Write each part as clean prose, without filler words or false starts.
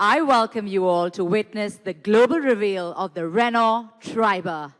I welcome you all to witness the global reveal of the Renault Triber.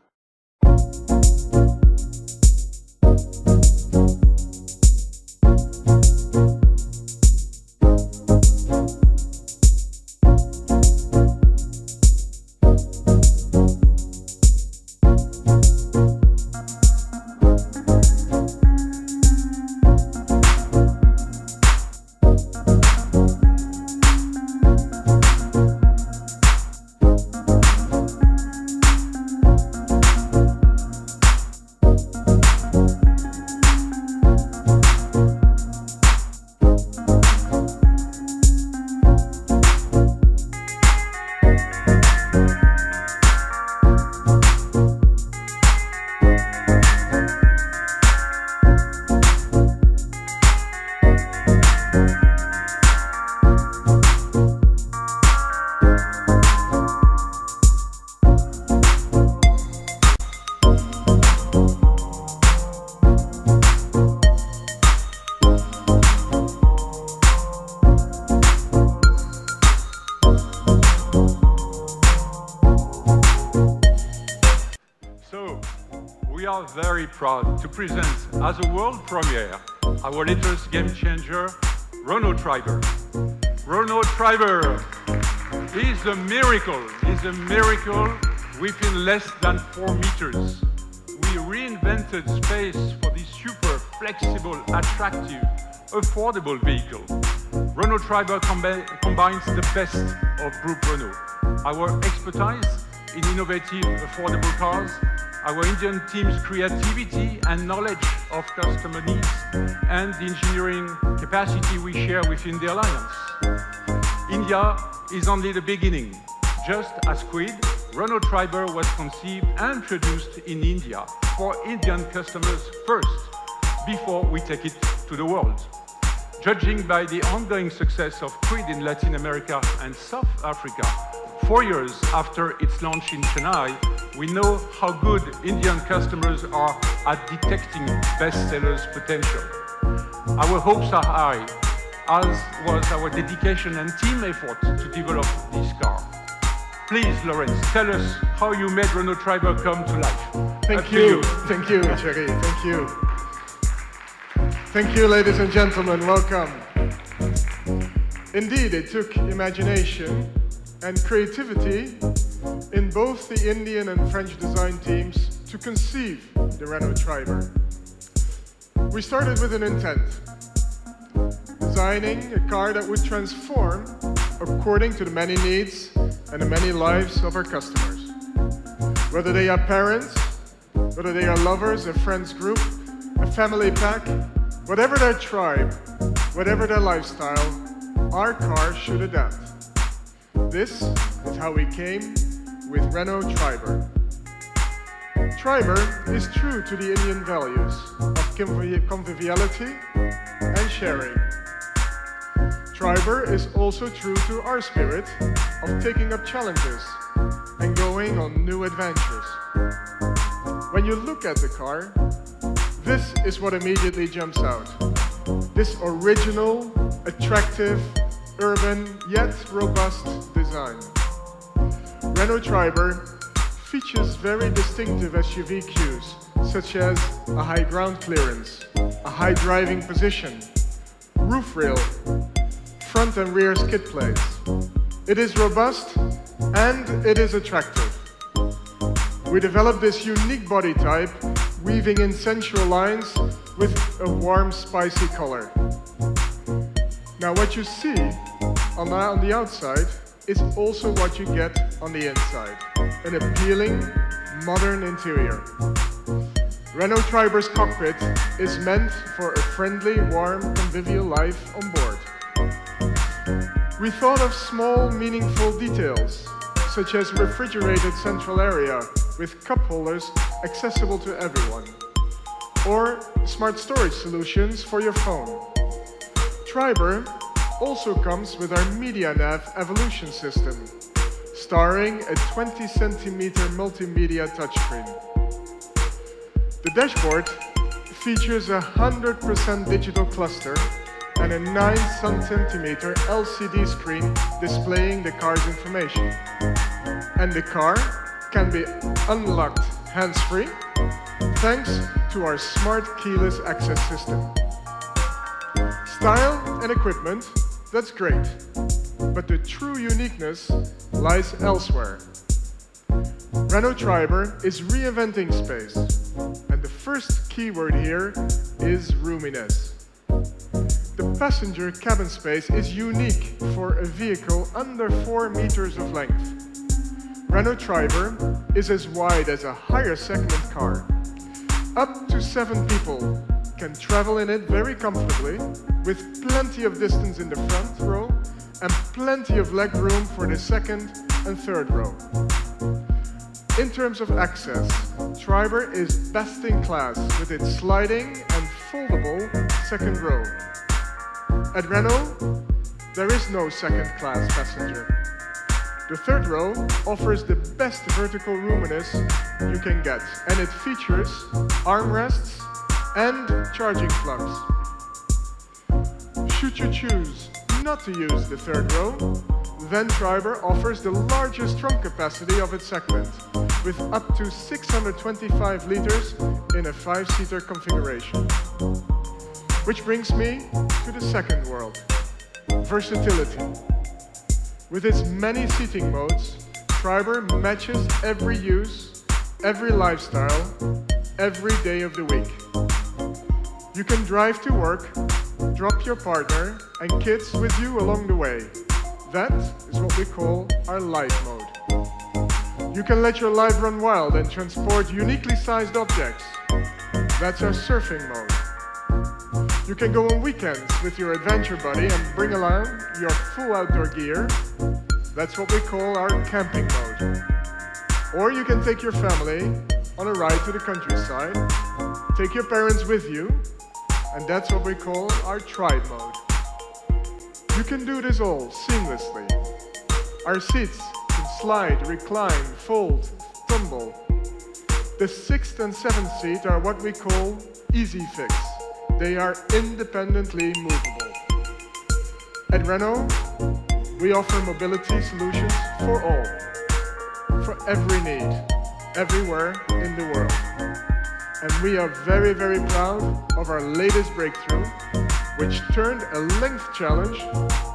We are very proud to present as a world premiere our latest game changer, Renault Triber. Renault Triber is a miracle within less than 4 meters. We reinvented space for this super flexible, attractive, affordable vehicle. Renault Triber combines the best of Group Renault. Our expertise in innovative, affordable cars, our Indian team's creativity and knowledge of customer needs, and the engineering capacity we share within the Alliance. India is only the beginning. Just as Quid, Renault Triber was conceived and produced in India for Indian customers first, before we take it to the world. Judging by the ongoing success of Quid in Latin America and South Africa, 4 years after its launch in Chennai, we know how good Indian customers are at detecting bestsellers' potential. Our hopes are high, as was our dedication and team effort to develop this car. Please, Lawrence, tell us how you made Renault Triber come to life. Thank you, Thierry, thank you. Thank you, ladies and gentlemen, welcome. Indeed, it took imagination and creativity in both the Indian and French design teams to conceive the Renault Triber. We started with an intent, designing a car that would transform according to the many needs and the many lives of our customers. Whether they are parents, whether they are lovers, a friends group, a family pack, whatever their tribe, whatever their lifestyle, our car should adapt. This is how we came with Renault Triber. Triber is true to the Indian values of conviviality and sharing. Triber is also true to our spirit of taking up challenges and going on new adventures. When you look at the car, this is what immediately jumps out. This original, attractive, urban yet robust design. Renault Triber features very distinctive SUV cues, such as a high ground clearance, a high driving position, roof rail, front and rear skid plates. It is robust and it is attractive. We developed this unique body type, weaving in sensual lines with a warm, spicy color. Now what you see on the outside is also what you get on the inside. An appealing, modern interior. Renault Triber's cockpit is meant for a friendly, warm, convivial life on board. We thought of small, meaningful details, such as a refrigerated central area with cup holders accessible to everyone, or smart storage solutions for your phone. Triber also comes with our MediaNav Evolution system, starring a 20-centimeter multimedia touchscreen. The dashboard features a 100% digital cluster and a 9 centimeter LCD screen displaying the car's information. And the car can be unlocked hands-free thanks to our smart keyless access system. Style and equipment, that's great, but the true uniqueness lies elsewhere. Renault Triber is reinventing space, and the first keyword here is roominess. The passenger cabin space is unique for a vehicle under 4 meters of length. Renault Triber is as wide as a higher segment car. Up to 7 people can travel in it very comfortably, with plenty of distance in the front row and plenty of leg room for the second and third row. In terms of access, Triber is best in class with its sliding and foldable second row. At Renault, there is no second-class passenger. The third row offers the best vertical roominess you can get, and it features armrests and charging plugs. Should you choose not to use the third row, then Triber offers the largest trunk capacity of its segment, with up to 625 liters in a 5-seater configuration. Which brings me to the second world, versatility. With its many seating modes, Triber matches every use, every lifestyle, every day of the week. You can drive to work, drop your partner and kids with you along the way. That is what we call our life mode. You can let your life run wild and transport uniquely sized objects. That's our surfing mode. You can go on weekends with your adventure buddy and bring along your full outdoor gear. That's what we call our camping mode. Or you can take your family on a ride to the countryside, take your parents with you, and that's what we call our tribe mode. You can do this all seamlessly. Our seats can slide, recline, fold, tumble. The 6th and 7th seat are what we call easy fix. They are independently movable. At Renault, we offer mobility solutions for all, for every need, everywhere in the world. And we are very, very proud of our latest breakthrough, which turned a length challenge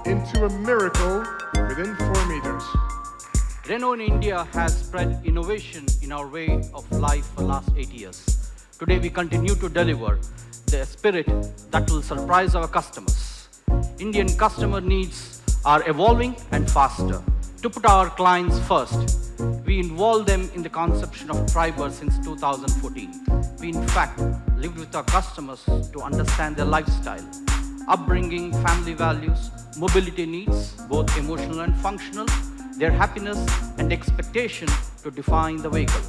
into a miracle within 4 meters. Renault in India has spread innovation in our way of life for the last 8 years. Today we continue to deliver the spirit that will surprise our customers. Indian customer needs are evolving and faster. To put our clients first, we involve them in the conception of Triber since 2014. We in fact lived with our customers to understand their lifestyle, upbringing, family values, mobility needs, both emotional and functional, their happiness and expectation to define the vehicle.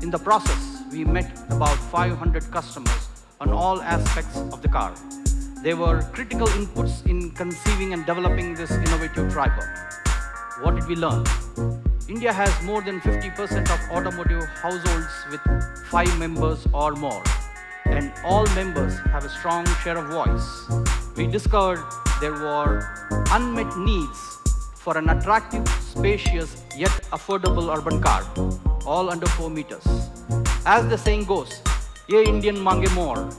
In the process, we met about 500 customers on all aspects of the car. They were critical inputs in conceiving and developing this innovative Triber. What did we learn? India has more than 50% of automotive households with 5 members or more, and all members have a strong share of voice. We discovered there were unmet needs for an attractive, spacious, yet affordable urban car, all under 4 meters. As the saying goes, "Ye Indian mange more."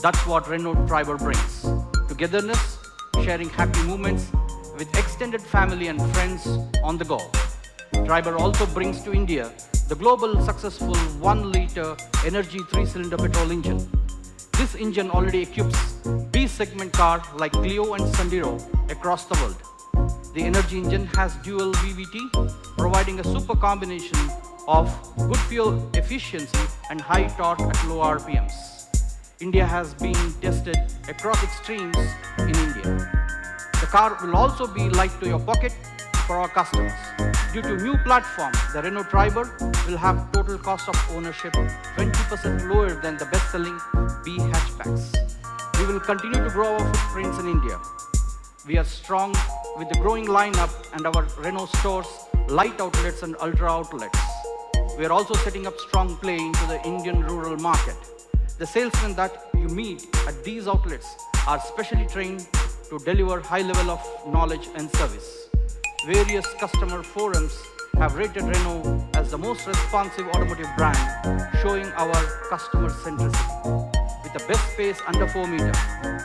That's what Renault Triber brings. Togetherness, sharing happy moments with extended family and friends on the go. Triber also brings to India the global successful 1-liter energy 3-cylinder petrol engine. This engine already equips B-segment cars like Clio and Sandero across the world. The energy engine has dual VVT, providing a super combination of good fuel efficiency and high torque at low RPMs. India has been tested across extremes in India. The car will also be light to your pocket for our customers. Due to new platform, the Renault Triber will have total cost of ownership 20% lower than the best-selling B hatchbacks. We will continue to grow our footprints in India. We are strong with the growing lineup and our Renault stores, light outlets and ultra outlets. We are also setting up strong play into the Indian rural market. The salesmen that you meet at these outlets are specially trained to deliver high level of knowledge and service. Various customer forums have rated Renault as the most responsive automotive brand, showing our customer centricity. With the best space under 4 meters,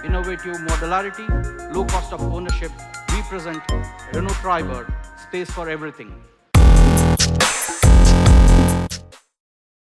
innovative modularity, low cost of ownership, we present Renault Triber, space for everything.